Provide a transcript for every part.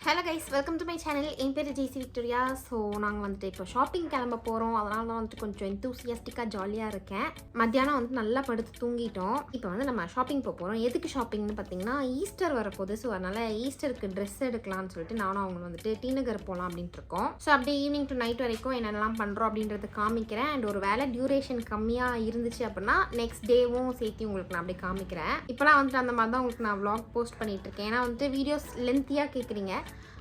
Hello guys, welcome to my channel. என் பேர் JC Victoria. So நாங்கள் வந்துட்டு இப்போ ஷாப்பிங் கிளம்ப போகிறோம். அதனால தான் வந்துட்டு கொஞ்சம் எந்தூசியாஸ்டிக்காக ஜாலியாக இருக்கேன். மத்தியானம் வந்து நல்லா படுத்து தூங்கிட்டோம். இப்போ வந்து நம்ம ஷாப்பிங் போகிறோம். எதுக்கு ஷாப்பிங்னு பார்த்தீங்கன்னா, ஈஸ்டர் வரப்போகுது. ஸோ அதனால் ஈஸ்டருக்கு ட்ரெஸ் எடுக்கலாம்னு சொல்லிட்டு நானும் அவங்க வந்துட்டு டி நகர் போகலாம் அப்படின்ட்டு இருக்கோம். ஸோ அப்படியே ஈவினிங் டு நைட் வரைக்கும் என்னென்னலாம் பண்ணுறோம் அப்படின்றத காமிக்கிறேன். அண்ட் ஒரு வேலை டியூரேஷன் கம்மியாக இருந்துச்சு அப்படின்னா நெக்ஸ்ட் டேவும் சேர்த்து உங்களுக்கு நான் அப்படியே காமிக்கிறேன். இப்போலாம் வந்துட்டு அந்த மாதிரி தான் உங்களுக்கு நான் vlog போஸ்ட் பண்ணிகிட்டு இருக்கேன். ஏன்னா வந்துட்டு வீடியோஸ் லென்த்தியாக கேட்குறீங்க.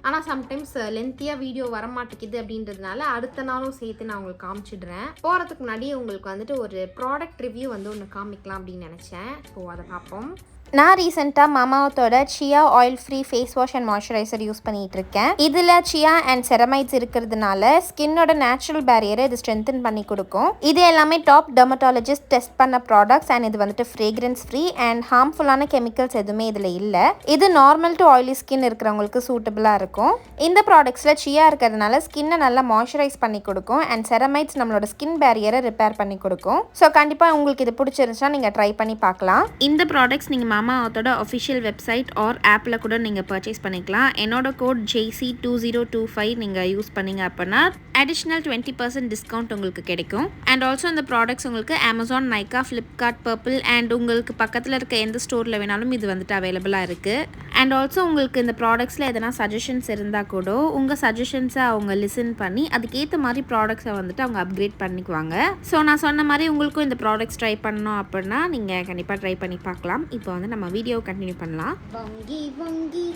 ஆனால் சம்டைம்ஸ் லென்த்தியாக வீடியோ வரமாட்டேங்குது அப்படின்றதுனால அடுத்த நாளும் சேர்த்து நான் உங்களுக்கு காமிச்சிடுறேன். போகிறதுக்கு முன்னாடி உங்களுக்கு வந்துட்டு ஒரு ப்ராடக்ட் ரிவ்யூ வந்து ஒன்று காமிக்கலாம் அப்படின்னு நினச்சேன். ஸோ அதை பார்ப்போம். நான் ரீசெண்டாக மாமாவத்தோட chia oil free face wash and moisturiser use பண்ணிகிட்டு இருக்கேன். இதில் சியா அண்ட் செரமைட்ஸ் இருக்கிறதுனால ஸ்கின்னோட நேச்சுரல் பேரியரை இது ஸ்ட்ரென்தன் பண்ணி கொடுக்கும். இது எல்லாமே டாப் டெர்மட்டாலஜிஸ்ட் டெஸ்ட் பண்ண ப்ராடக்ட்ஸ் அண்ட் இது வந்துட்டு ஃப்ரேக்ரன்ஸ் ஃப்ரீ அண்ட் ஹார்ம்ஃபுல்லான கெமிக்கல்ஸ் எதுவுமே இதில் இல்லை. இது நார்மல் டு ஆயிலி ஸ்கின் இருக்கிறவங்களுக்கு சூட்டபிளாக இருக்கும். இந்த ப்ராடக்ட்ஸில் சியா இருக்கிறதுனால ஸ்கின்னை நல்லா மாய்ஸ்சரைஸ் பண்ணி கொடுக்கும் அண்ட் செரமைட்ஸ் நம்மளோட ஸ்கின் பேரியரை ரிப்பேர் பண்ணி கொடுக்கும். ஸோ கண்டிப்பாக உங்களுக்கு இது பிடிச்சிருந்துச்சுன்னா நீங்கள் ட்ரை பண்ணி பார்க்கலாம். இந்த ப்ராடக்ட்ஸ் நீங்கள் மாமாவத்தோட அஃபிஷியல் வெப்சைட் ஆர் ஆப்பில் கூட நீங்கள் பர்ச்சேஸ் பண்ணிக்கலாம். என்னோட கோட் JC2025 நீங்கள் யூஸ் பண்ணிங்க அப்படின்னா அடிஷ்னல் 20% டிஸ்கவுண்ட் உங்களுக்கு கிடைக்கும். அண்ட் ஆல்சோ இந்த ப்ராடக்ட்ஸ் உங்களுக்கு Amazon, Nykaa, Flipkart, purple and உங்களுக்கு பக்கத்தில் இருக்க எந்த ஸ்டோரில் வேணாலும் இது வந்துட்டு அவைலபிளாக இருக்குது. அண்ட் ஆல்சோ உங்களுக்கு இந்த ப்ராடக்ட்ஸில் எதனா சஜஷன்ஸ் இருந்தால் கூட உங்கள் சஜஷன்ஸை அவங்க லிசன் பண்ணி அதுக்கேற்ற மாதிரி ப்ராடக்ட்ஸை வந்துட்டு அவங்க அப்கிரேட் பண்ணிக்குவாங்க. ஸோ நான் சொன்ன மாதிரி உங்களுக்கும் இந்த ப்ராடக்ட்ஸ் ட்ரை பண்ணணும் அப்படின்னா நீங்கள் கண்டிப்பாக ட்ரை பண்ணி பார்க்கலாம். இப்போ வந்து நம்ம வீடியோ கண்டினியூ பண்ணலாம். வாங்கி வாங்கி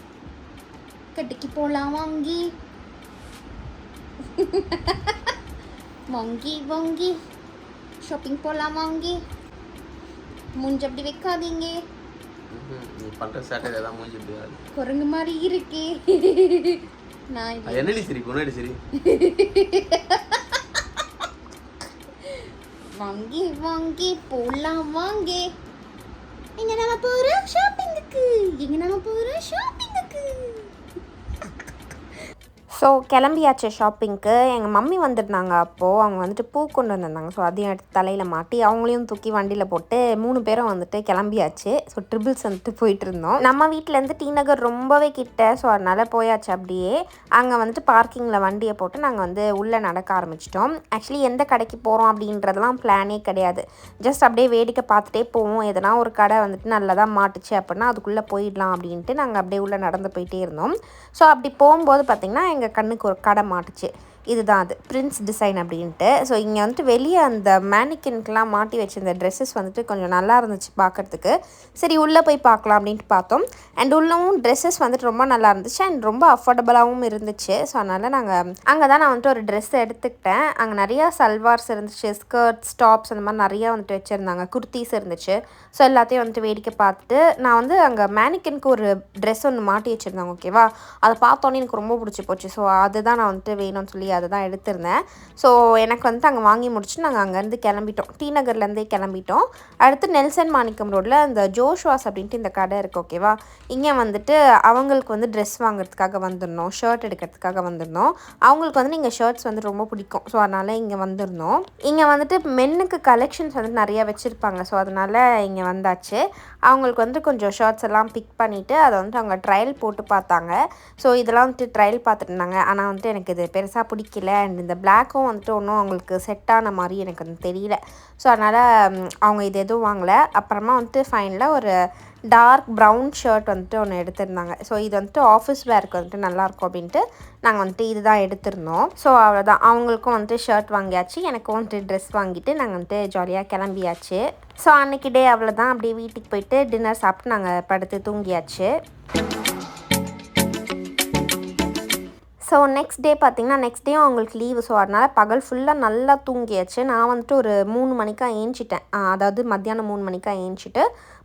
கட்டிக்கு போகலாம். வாங்கி வாங்கி வாங்கி ஷாப்பிங் போகலாம். வாங்கி மூஞ்சி அப்படி வைக்காதீங்க. நீ பண்ற சேட்டை தான் மூஞ்சி இப்படி குரங்கு மாதிரி இருக்கே. நான் என்னடி சரி முன்னாடி சரி வாங்கி வாங்கி போகலாம். வாங்கி எங்க நம்ம போறோம் ஷாப்பிங்குக்கு. ஸோ கிளம்பியாச்சு ஷாப்பிங்க்கு. எங்கள் மம்மி வந்திருந்தாங்க. அப்போது அவங்க வந்துட்டு பூ கொண்டு வந்திருந்தாங்க. ஸோ அதையும் எடுத்து தலையில் மாட்டி அவங்களையும் தூக்கி வண்டியில் போட்டு 3 பேரும் வந்துட்டு கிளம்பியாச்சு. ஸோ ட்ரிபிள்ஸ் வந்துட்டு போயிட்டு இருந்தோம். நம்ம வீட்டிலேருந்து டி நகர் ரொம்பவே கிட்ட. ஸோ அதனால் போயாச்சு. அப்படியே அங்கே வந்துட்டு பார்க்கிங்கில் வண்டியை போட்டு நாங்கள் வந்து உள்ளே நடக்க ஆரம்பிச்சிட்டோம். ஆக்சுவலி எந்த கடைக்கு போகிறோம் அப்படின்றதெல்லாம் பிளானே கிடையாது. ஜஸ்ட் அப்படியே வேடிக்கை பார்த்துட்டே போவோம். எதனா ஒரு கடை வந்துட்டு நல்லதாக மாட்டுச்சு அப்படின்னா அதுக்குள்ளே போயிடலாம் அப்படின்ட்டு நாங்கள் அப்படியே உள்ளே நடந்து போயிட்டே இருந்தோம். ஸோ அப்படி போகும்போது பார்த்திங்கன்னா எங்கள் கண்ணுக்கு ஒரு கடை மாட்டுச்சு. இதுதான் அது பிரின்ஸ் டிசைன் அப்படின்ட்டு. ஸோ இங்கே வந்துட்டு வெளியே அந்த மேனிக்கின்க்கெலாம் மாட்டி வச்சிருந்த ட்ரெஸ்ஸஸ் வந்துட்டு கொஞ்சம் நல்லா இருந்துச்சு பார்க்குறதுக்கு. சரி உள்ளே போய் பார்க்கலாம் அப்படின்ட்டு பார்த்தோம். அண்ட் உள்ளவும் ட்ரெஸ்ஸஸ் வந்துட்டு ரொம்ப நல்லா இருந்துச்சு அண்ட் ரொம்ப அஃபோர்டபுளாகவும் இருந்துச்சு. ஸோ அதனால் நாங்கள் அங்கே தான் நான் வந்துட்டு ஒரு ட்ரெஸ் எடுத்துக்கிட்டேன். அங்கே நிறையா சல்வார்ஸ் இருந்துச்சு, ஸ்கர்ட்ஸ், டாப்ஸ் அந்த மாதிரி நிறையா வந்துட்டு வச்சுருந்தாங்க. குர்த்திஸ் இருந்துச்சு. ஸோ எல்லாத்தையும் வந்துட்டு வேடிக்கை பார்த்துட்டு நான் வந்து அங்கே மேனிக்கின்க்கு ஒரு ட்ரெஸ் ஒன்று மாட்டி வச்சுருந்தாங்க. ஓகேவா, அதை பார்த்தோன்னே எனக்கு ரொம்ப பிடிச்சி போச்சு. ஸோ அதுதான் நான் வந்துட்டு வேணும்னு சொல்லி அதை தான் எடுத்திருந்தேன். ஸோ எனக்கு வந்துட்டு அங்கே வாங்கி முடிச்சுட்டு நாங்கள் அங்கேருந்து கிளம்பிட்டோம். டி நகர்லேருந்தே கிளம்பிட்டோம். அடுத்து நெல்சன் மாணிக்கம் ரோட்டில் இந்த ஜோஷ்வாஸ் அப்படின்ட்டு இந்த கடை இருக்குது. ஓகேவா, இங்கே வந்துட்டு அவங்களுக்கு வந்து ட்ரெஸ் வாங்குறதுக்காக வந்திருந்தோம், ஷர்ட் எடுக்கிறதுக்காக வந்திருந்தோம். அவங்களுக்கு வந்து இங்கே ஷர்ட்ஸ் வந்து ரொம்ப பிடிக்கும். ஸோ அதனால் இங்கே வந்திருந்தோம். இங்கே வந்துட்டு மென்னுக்கு கலெக்ஷன்ஸ் வந்துட்டு நிறையா வச்சுருப்பாங்க. ஸோ அதனால் இங்கே வந்தாச்சு. அவங்களுக்கு வந்து கொஞ்சம் ஷர்ட்ஸ் எல்லாம் பிக் பண்ணிவிட்டு அதை வந்துட்டு அவங்க ட்ரையல் போட்டு பார்த்தாங்க. ஸோ இதெல்லாம் வந்துட்டு ட்ரையல் பார்த்துட்டு இருந்தாங்க. ஆனால் வந்துட்டு எனக்கு இது பெருசாக பிடிக்கல. அண்ட் இந்த பிளாக்கும் வந்துட்டு ஒன்றும் அவங்களுக்கு செட் ஆன மாதிரி எனக்கு வந்து தெரியல. ஸோ அதனால் அவங்க இது எதுவும் வாங்கலை. அப்புறமா வந்துட்டு ஃபைனலாக ஒரு டார்க் ப்ரௌன் ஷர்ட் வந்துட்டு ஒன்று எடுத்திருந்தாங்க. ஸோ இது வந்துட்டு ஆஃபீஸ் வேருக்கு வந்துட்டு நல்லாயிருக்கும் அப்படின்ட்டு நாங்கள் வந்துட்டு இதுதான் எடுத்திருந்தோம். ஸோ அவ்வளோதான், அவங்களுக்கும் வந்துட்டு ஷர்ட் வாங்கியாச்சு, எனக்கும் வந்துட்டு ட்ரெஸ் வாங்கிட்டு நாங்கள் வந்துட்டு ஜாலியாக கிளம்பியாச்சு. ஸோ அன்றைக்கி டே அவ்வளோதான். அப்படியே வீட்டுக்கு போயிட்டு டின்னர் சாப்பிட்டு நாங்கள் படுத்து தூங்கியாச்சு. ஸோ நெக்ஸ்ட் டே பார்த்திங்கன்னா நெக்ஸ்ட் டேயும் அவங்களுக்கு லீவு. ஸோ அதனால் பகல் ஃபுல்லாக நல்லா தூங்கியாச்சு. நான் வந்துட்டு ஒரு 3 மணிக்காக ஏஞ்சிட்டேன். அதாவது மத்தியானம் 3 மணிக்காக ஏஞ்சிட்டு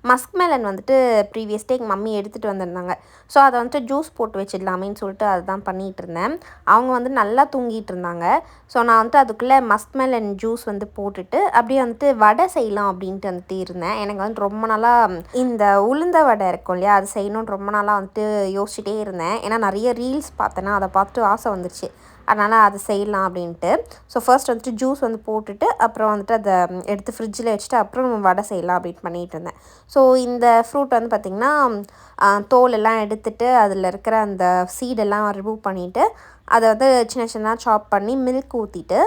மஸ்க் மெலன் வந்துட்டு ப்ரீவியஸ் டே எங்கள் மம்மி எடுத்துகிட்டு வந்திருந்தாங்க. ஸோ அதை வந்துட்டு ஜூஸ் போட்டு வச்சிடலாமேன்னு சொல்லிட்டு அதுதான் பண்ணிகிட்டு இருந்தேன். அவங்க வந்து நல்லா தூங்கிட்டு இருந்தாங்க. ஸோ நான் வந்துட்டு அதுக்குள்ளே மஸ்க் மெலன் ஜூஸ் வந்து போட்டுட்டு அப்படியே வந்துட்டு வடை செய்யலாம் அப்படின்ட்டு வந்துட்டு இருந்தேன். எனக்கு வந்து ரொம்ப நாளாக இந்த உளுந்த வடை இருக்கும் இல்லையா, அது செய்யணும்னு ரொம்ப நாளாக வந்துட்டு யோசிச்சுட்டே இருந்தேன். ஏன்னா நிறைய ரீல்ஸ் பார்த்தேன்னா அதை பார்த்துட்டு ஆசை வந்துருச்சு. அதனால் அது செய்யலாம் அப்படின்ட்டு. ஸோ ஃபர்ஸ்ட் வந்துட்டு ஜூஸ் வந்து போட்டுட்டு அப்புறம் வந்துட்டு அதை எடுத்து ஃப்ரிட்ஜில் வச்சுட்டு அப்புறம் வடை செய்யலாம் அப்படின்னு பண்ணிகிட்டு இருந்தேன். ஸோ இந்த ஃப்ரூட் வந்து பார்த்திங்கன்னா தோலெல்லாம் எடுத்துட்டு அதில் இருக்கிற அந்த சீடெல்லாம் ரிமூவ் பண்ணிவிட்டு அதை வந்து சின்ன சின்னதாக சாப் பண்ணி மில்க் ஊற்றிட்டு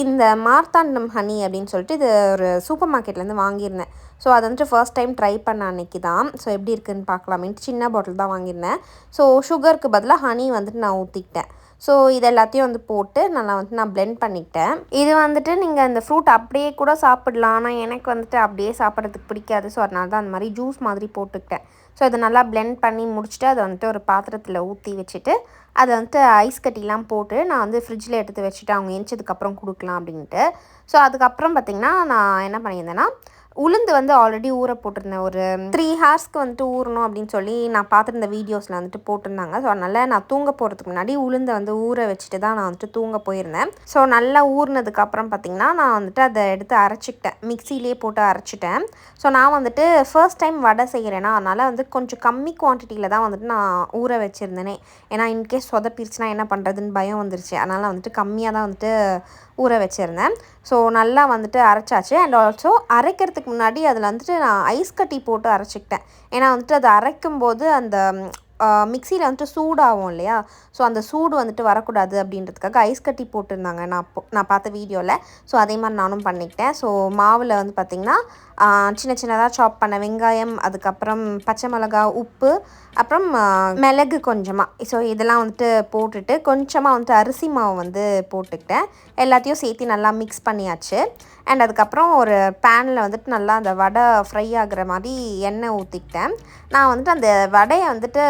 இந்த மார்த்தாண்டம் ஹனி அப்படின்னு சொல்லிட்டு இது ஒரு சூப்பர் மார்க்கெட்லேருந்து வாங்கியிருந்தேன். ஸோ அது வந்துட்டு ஃபர்ஸ்ட் டைம் ட்ரை பண்ண அன்றைக்கி தான். ஸோ எப்படி இருக்குதுன்னு பார்க்கலாமேன்ட்டு சின்ன பாட்டில் தான் வாங்கியிருந்தேன். ஸோ சுகருக்கு பதிலாக ஹனி வந்துட்டு நான் ஊற்றிக்கிட்டேன். ஸோ இது எல்லாத்தையும் வந்து போட்டு நல்லா வந்துட்டு நான் பிளெண்ட் பண்ணிக்கிட்டேன். இது வந்துட்டு நீங்கள் இந்த ஃப்ரூட் அப்படியே கூட சாப்பிடலாம். ஆனால் எனக்கு வந்துட்டு அப்படியே சாப்பிட்றதுக்கு பிடிக்காது. ஸோ அதனால தான் அந்த மாதிரி ஜூஸ் மாதிரி போட்டுக்கிட்டேன். ஸோ இதை நல்லா பிளெண்ட் பண்ணி முடிச்சுட்டு அதை வந்துட்டு ஒரு பாத்திரத்தில் ஊற்றி வச்சுட்டு அதை வந்துட்டு ஐஸ் கட்டிலாம் போட்டு நான் வந்து ஃப்ரிட்ஜில் எடுத்து வச்சுட்டு அவங்க எந்திச்சதுக்கப்புறம் கொடுக்கலாம் அப்படின்ட்டு. ஸோ அதுக்கப்புறம் பார்த்திங்கன்னா நான் என்ன பண்ணியிருந்தேன்னா உளுந்து வந்து ஆல்ரெடி ஊற போட்டிருந்தேன். ஒரு 3 ஹார்ஸ்க்கு வந்துட்டு ஊறணும் அப்படின்னு சொல்லி நான் பார்த்துருந்த வீடியோஸில் வந்துட்டு போட்டிருந்தாங்க. ஸோ அதனால் நான் தூங்க போகிறதுக்கு முன்னாடி உளுந்தை வந்து ஊற வச்சுட்டு தான் நான் வந்துட்டு தூங்க போயிருந்தேன். ஸோ நல்லா ஊறினதுக்கப்புறம் பார்த்திங்கன்னா நான் வந்துட்டு அதை எடுத்து அரைச்சிக்கிட்டேன். மிக்சிலே போட்டு அரைச்சிட்டேன். ஸோ நான் வந்துட்டு ஃபர்ஸ்ட் டைம் வடை செய்கிறேன்னா அதனால் வந்து கொஞ்சம் கம்மி குவான்டிட்டியில் தான் வந்துட்டு நான் ஊற வச்சுருந்தேனே. ஏன்னா இன்கேஸ் சொதப்பிருச்சுன்னா என்ன பண்ணுறதுன்னு பயம் வந்துருச்சு. அதனால் வந்துட்டு கம்மியாக தான் வந்துட்டு ஊற வச்சுருந்தேன். ஸோ நல்லா வந்துட்டு அரைச்சாச்சு. அண்ட் ஆல்சோ அரைக்கிறதுக்கு முன்னாடி அதில் வந்துட்டு நான் ஐஸ் கட்டி போட்டு அரைச்சிக்கிட்டேன். ஏன்னா வந்துட்டு அதை அரைக்கும்போது அந்த மிக்சியில் வந்துட்டு சூடாகும் இல்லையா. ஸோ அந்த சூடு வந்துட்டு வரக்கூடாது அப்படின்றதுக்காக ஐஸ் கட்டி போட்டிருந்தாங்க நான் பார்த்த வீடியோவில். ஸோ அதே மாதிரி நானும் பண்ணிக்கிட்டேன். ஸோ மாவில் வந்து பார்த்திங்கன்னா சின்ன சின்னதாக சாப் பண்ண வெங்காயம், அதுக்கப்புறம் பச்சை மிளகா, உப்பு, அப்புறம் மிளகு கொஞ்சமாக. ஸோ இதெல்லாம் வந்துட்டு போட்டுட்டு கொஞ்சமாக வந்துட்டு அரிசி மாவு வந்து போட்டுக்கிட்டேன். எல்லாத்தையும் சேர்த்து நல்லா மிக்ஸ் பண்ணியாச்சு. அண்ட் அதுக்கப்புறம் ஒரு பேனில் வந்துட்டு நல்லா அந்த வடை ஃப்ரை ஆகிற மாதிரி எண்ணெய் ஊற்றிக்கிட்டேன். நான் வந்துட்டு அந்த வடையை வந்துட்டு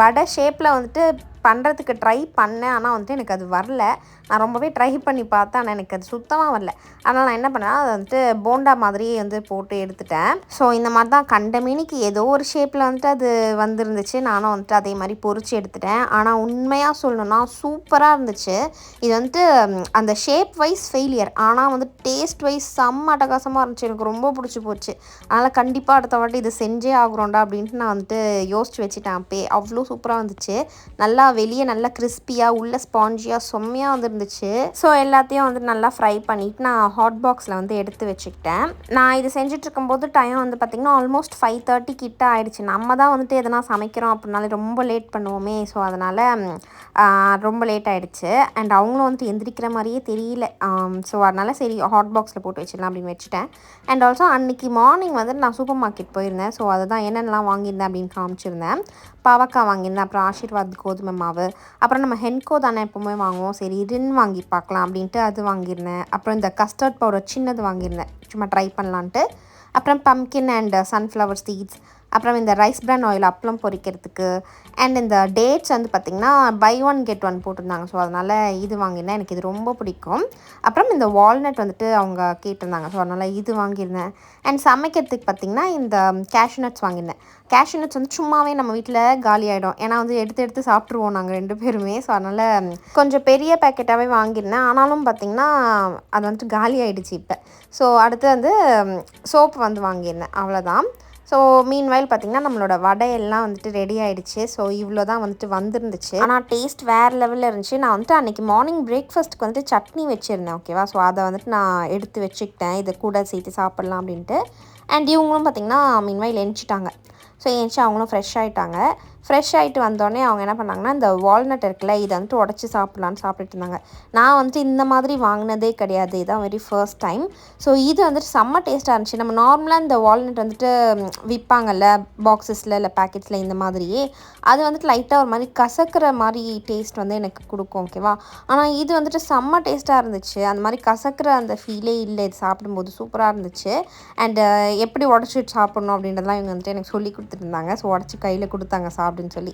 வடை ஷேப்பில் வந்துட்டு பண்ணுறதுக்கு ட்ரை பண்ணேன். ஆனால் வந்துட்டு எனக்கு அது வரல. நான் ரொம்பவே ட்ரை பண்ணி பார்த்தேன். ஆனால் எனக்கு அது சுத்தமாக வரல. அதனால் நான் என்ன பண்ணேன்னா அதை வந்துட்டு போண்டா மாதிரியே வந்து போட்டு எடுத்துட்டேன். ஸோ இந்த மாதிரி தான் கண்டமேனிக்கு ஏதோ ஒரு ஷேப்பில் வந்துட்டு அது வந்துருந்துச்சு. நானும் வந்துட்டு அதே மாதிரி பொரிச்சு எடுத்துட்டேன். ஆனால் உண்மையாக சொல்லணுன்னா சூப்பராக இருந்துச்சு. இது வந்துட்டு அந்த ஷேப் வைஸ் ஃபெயிலியர், ஆனால் வந்து டேஸ்ட் வைஸ் செம்ம அட்டகாசமாக இருந்துச்சு. எனக்கு ரொம்ப பிடிச்சி போச்சு. அதனால் கண்டிப்பாக அடுத்த வாட்டி இது செஞ்சே ஆகுறோண்டா அப்படின்ட்டு நான் வந்துட்டு யோசிச்சு வச்சுட்டேன். அப்பே அவ்வளோ சூப்பராக இருந்துச்சு. நல்லா வெளியே நல்லா கிறிஸ்பியாக உள்ள ஸ்பாஞ்சியாக செம்மையாக வந்துருந்துச்சு. ஸோ எல்லாத்தையும் வந்து நல்லா ஃப்ரை பண்ணிவிட்டு நான் ஹாட் பாக்ஸில் வந்து எடுத்து வச்சுக்கிட்டேன். நான் இது செஞ்சிட்ருக்கும்போது டைம் வந்து பார்த்திங்கன்னா ஆல்மோஸ்ட் 5:30 கிட்ட ஆகிடுச்சு. நம்ம தான் வந்துட்டு எதனா சமைக்கிறோம் அப்படின்னாலே ரொம்ப லேட் பண்ணுவோமே. ஸோ அதனால் ரொம்ப லேட் ஆகிடுச்சு. அண்ட் அவங்களும் வந்துட்டு எந்திரிக்கிற மாதிரியே தெரியல. ஸோ அதனால் சரி ஹாட் பாக்ஸில் போட்டு வச்சிடலாம் அப்படின்னு வச்சுட்டேன். அண்ட் ஆல்சோ அன்றைக்கி மார்னிங் வந்துட்டு நான் சூப்பர் மார்க்கெட் போயிருந்தேன். ஸோ அதை தான் என்னென்னலாம் வாங்கியிருந்தேன் அப்படின்னு காமிச்சிருந்தேன். பாவக்காய் வாங்கியிருந்தேன், அப்புறம் ஆஷீர்வாத் கோதுமை மாவு, அப்புறம் நம்ம ஹென்கோ தானே எப்போவுமே வாங்குவோம், சரி ரின் வாங்கி பார்க்கலாம் அப்படின்ட்டு அது வாங்கியிருந்தேன். அப்புறம் இந்த கஸ்டர்ட் பவுடர் சின்னது வாங்கியிருந்தேன் சும்மா ட்ரை பண்ணலான்ட்டு. அப்புறம் பம்கின் அண்ட் சன்ஃப்ளவர் சீட்ஸ், அப்புறம் இந்த ரைஸ் பிரான் ஆயில் அப்பளம் பொரிக்கிறதுக்கு, அண்ட் இந்த டேட்ஸ் வந்து பார்த்திங்கன்னா பை 1 get 1 போட்டிருந்தாங்க. ஸோ அதனால் இது வாங்கியிருந்தேன். எனக்கு இது ரொம்ப பிடிக்கும். அப்புறம் இந்த வால்நட் வந்துட்டு அவங்க கேட்டிருந்தாங்க. ஸோ அதனால் இது வாங்கியிருந்தேன். அண்ட் சமைக்கிறதுக்கு பார்த்திங்கன்னா இந்த கேஷ்யூ நட்ஸ் வாங்கியிருந்தேன். கேஷ்யூ நட்ஸ் வந்து சும்மாவே நம்ம வீட்டில் காலி ஆகிடும். ஏன்னா வந்து எடுத்து எடுத்து சாப்பிட்ருவோம் நாங்கள் 2 பேருமே. ஸோ அதனால் கொஞ்சம் பெரிய பேக்கெட்டாகவே வாங்கியிருந்தேன். ஆனாலும் பார்த்திங்கன்னா அது வந்துட்டு காலி ஆகிடுச்சு இப்போ. ஸோ அடுத்து வந்து சோப்பு வந்து வாங்கியிருந்தேன். அவ்வளோதான். ஸோ மீன்வைல் பார்த்திங்கன்னா நம்மளோட வடையெல்லாம் வந்துட்டு ரெடி ஆகிடுச்சு. ஸோ இவ்வளோ தான் வந்துட்டு வந்துருந்துச்சு. ஆனால் டேஸ்ட் வேறு லெவலில் இருந்துச்சு. நான் வந்துட்டு அன்றைக்கி மார்னிங் பிரேக்ஃபாஸ்ட்டுக்கு வந்துட்டு சட்னி வச்சுருந்தேன். ஓகேவா. ஸோ அதை வந்துட்டு நான் எடுத்து வச்சுக்கிட்டேன். இதை கூட சேர்த்து சாப்பிட்லாம் அப்படின்ட்டு. அண்ட் இவங்களும் பார்த்திங்கன்னா மீன்வைல் எந்திச்சிட்டாங்க. ஸோ எந்திச்சு அவங்களும் ஃப்ரெஷ் ஆகிட்டாங்க. ஃப்ரெஷ் ஆகிட்டு வந்தோடனே அவங்க என்ன பண்ணாங்கன்னா இந்த வால்நட் இருக்குல்ல இதை வந்துட்டு உடச்சி சாப்பிட்லான்னு சாப்பிட்டுட்டு இருந்தாங்க. நான் வந்துட்டு இந்த மாதிரி வாங்கினதே கிடையாது. இதுதான் வெரி ஃபர்ஸ்ட் டைம். ஸோ இது வந்துட்டு செம்ம டேஸ்ட்டாக இருந்துச்சு. நம்ம நார்மலாக இந்த வால்நட் வந்துட்டு விற்பாங்கல்ல பாக்ஸஸில் இல்லை பேக்கெட்ஸில் இந்த மாதிரியே, அது வந்துட்டு லைட்டாக ஒரு மாதிரி கசக்கிற மாதிரி டேஸ்ட் வந்து எனக்கு கொடுக்கும். ஓகேவா. ஆனால் இது வந்துட்டு செம்ம டேஸ்ட்டாக இருந்துச்சு. அந்த மாதிரி கசக்கிற அந்த ஃபீலே இல்லை. இது சாப்பிடும்போது சூப்பராக இருந்துச்சு. அண்டு எப்படி உடச்சிட்டு சாப்பிட்ணும் அப்படின்றதெல்லாம் இவங்க வந்துட்டு எனக்கு சொல்லி கொடுத்துருந்தாங்க. ஸோ உடச்சி கையில் கொடுத்தாங்க அப்படின்னு சொல்லி.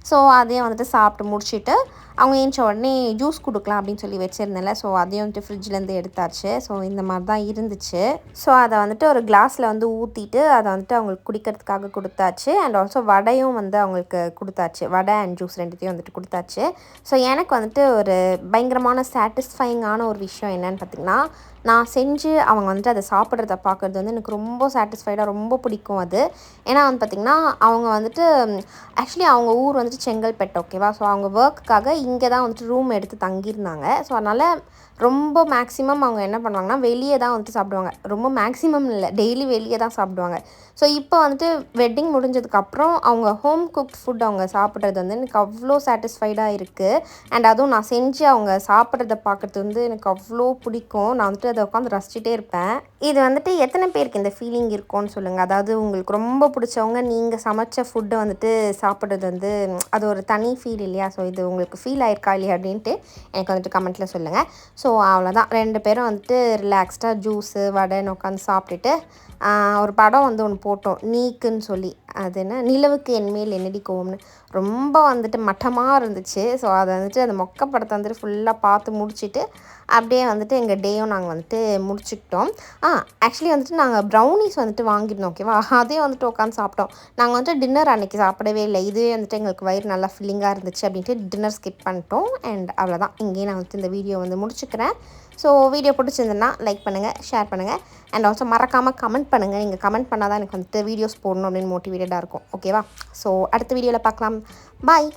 ஸோ அதையும் வந்துட்டு சாப்பிட்டு முடிச்சுட்டு அவங்க ஏஞ்ச உடனே ஜூஸ் கொடுக்கலாம் அப்படின்னு சொல்லி வச்சுருந்தேன்ல. ஸோ அதையும் வந்துட்டு ஃப்ரிட்ஜ்லேருந்து எடுத்தாச்சு. ஸோ இந்த மாதிரி தான் இருந்துச்சு. ஸோ அதை வந்துட்டு ஒரு கிளாஸில் வந்து ஊற்றிட்டு அதை வந்துட்டு அவங்களுக்கு குடிக்கிறதுக்காக கொடுத்தாச்சு. அண்ட் ஆல்சோ வடையும் வந்து அவங்களுக்கு கொடுத்தாச்சு. வடை அண்ட் ஜூஸ் ரெண்டுத்தையும் வந்துட்டு கொடுத்தாச்சு. ஸோ எனக்கு வந்துட்டு ஒரு பயங்கரமான சாட்டிஸ்ஃபைங்கான ஒரு விஷயம் என்னன்னு பார்த்திங்கன்னா, நான் செஞ்சு அவங்க வந்துட்டு அதை சாப்பிட்றத பார்க்குறது வந்து எனக்கு ரொம்ப சாட்டிஸ்ஃபைடாக ரொம்ப பிடிக்கும் அது. ஏன்னா வந்து பார்த்திங்கன்னா அவங்க வந்துட்டு ஆக்சுவலி அவங்க ஊர் வந்துட்டு செங்கல்பட்டு, ஓகேவா. ஸோ அவங்க ஒர்க்குக்காக இங்கே தான் வந்துட்டு ரூம் எடுத்து தங்கியிருந்தாங்க. ஸோ அதனால் ரொம்ப மேக்ஸிமம் அவங்க என்ன பண்ணுவாங்கன்னா வெளியே தான் வந்துட்டு சாப்பிடுவாங்க. ரொம்ப மேக்ஸிமம் இல்லை, டெய்லி வெளியே தான் சாப்பிடுவாங்க. ஸோ இப்போ வந்துட்டு வெட்டிங் முடிஞ்சதுக்கப்புறம் அவங்க ஹோம் குக்ட் ஃபுட் அவங்க சாப்பிட்றது வந்து எனக்கு அவ்வளோ சாட்டிஸ்ஃபைடாக இருக்குது. அண்ட் அதுவும் நான் செஞ்சு அவங்க சாப்பிட்றத பார்க்குறது வந்து எனக்கு அவ்வளோ பிடிக்கும். நான் வந்துட்டு அதை உட்காந்து ரசிச்சுட்டே இருப்பேன். இது வந்துட்டு எத்தனை பேருக்கு இந்த ஃபீலிங் இருக்கும்னு சொல்லுங்கள். அதாவது உங்களுக்கு ரொம்ப பிடிச்சவங்க நீங்கள் சமைச்ச ஃபுட்டை வந்துட்டு சாப்பிட்றது வந்து அது ஒரு தனி ஃபீல் இல்லையா. ஸோ இது உங்களுக்கு ஃபீல் ஆயிருக்கா இல்லையா அப்படின்ட்டு எனக்கு வந்துட்டு கமெண்ட்டில் சொல்லுங்கள். ஸோ அவ்வளோதான், 2 பேரும் வந்துட்டு ரிலாக்ஸ்டாக ஜூஸு வடைன்னு உட்காந்து சாப்பிட்டுட்டு ஒரு படம் வந்து ஒன்று போட்டோம், நீக்குன்னு சொல்லி. அது என்ன, நிலவுக்கு என்மேல் என்னடி கோவம்னு. ரொம்ப வந்துட்டு மட்டமாக இருந்துச்சு. ஸோ அதை வந்துட்டு அந்த மொக்க படத்தை வந்துட்டு ஃபுல்லாக பார்த்து முடிச்சுட்டு அப்படியே வந்துட்டு எங்கள் டேயும் நாங்கள் வந்துட்டு முடிச்சுக்கிட்டோம். ஆக்சுவலி வந்துட்டு நாங்கள் ப்ரௌனிஸ் வந்துட்டு வாங்கியிருந்தோம், ஓகேவா. அதையும் வந்துட்டு உட்காந்து சாப்பிட்டோம். நாங்கள் வந்துட்டு டின்னர் அன்றைக்கி சாப்பிடவே இல்லை. இதுவே வந்துட்டு எங்களுக்கு வயிறு நல்லா ஃபில்லிங்காக இருந்துச்சு அப்படின்ட்டு டின்னர் ஸ்கிப் பண்ணிட்டோம். அண்ட் அவ்வளோதான், இங்கேயே நான் வந்துட்டு இந்த வீடியோ வந்து முடிச்சுக்கிறேன். ஸோ வீடியோ பிடிச்சிருந்ததுன்னா லைக் பண்ணுங்கள், ஷேர் பண்ணுங்கள். அண்ட் ஆல்சோ மறக்காமல் கமெண்ட் பண்ணுங்கள். நீங்கள் கமெண்ட் பண்ணால் தான் எனக்கு வந்துட்டு வீடியோஸ் போடணும் அப்படின்னு மோட்டிவேட்டடாக இருக்கும், ஓகேவா. ஸோ அடுத்த வீடியோவில் பார்க்கலாம். பாய்.